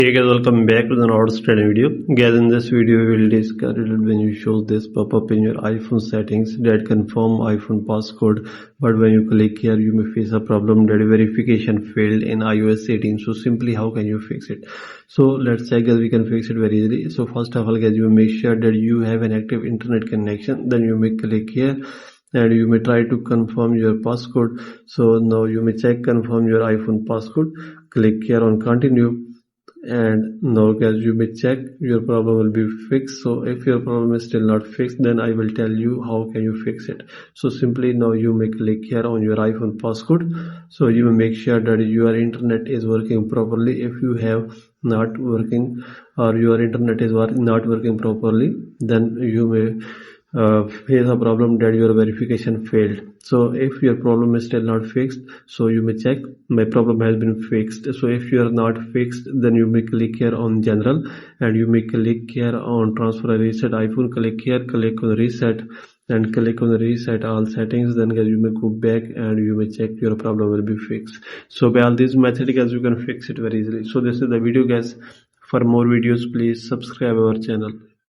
Hey guys, welcome back to another study video. Guys, in this video we will discuss when you show this pop-up in your iPhone settings that confirm iPhone passcode, but when you click here you may face a problem that verification failed in iOS 18. So simply how can you fix it? So let's check guys, we can fix it very easily. So first of all guys, you make sure that you have an active internet connection. Then you may click here and you may try to confirm your passcode. So now you may check confirm your iPhone passcode. Click here on continue. And now guys, you may check your problem will be fixed. So if your problem is still not fixed, then I will tell you how can you fix it. So simply now you may click here on your iPhone passcode. So you may make sure that your internet is working properly. If you have not working or your internet is not working properly, then you may face a problem that your verification failed. So if your problem is still not fixed, so you may check my problem has been fixed. So if you are not fixed, then you may click here on general and you may click here on transfer and reset iPhone. Click here, click on reset and click on reset all settings. Then guys, you may go back and you may check your problem will be fixed. So by all these methods guys, you can fix it very easily. So this is the video guys. For more videos please subscribe our channel.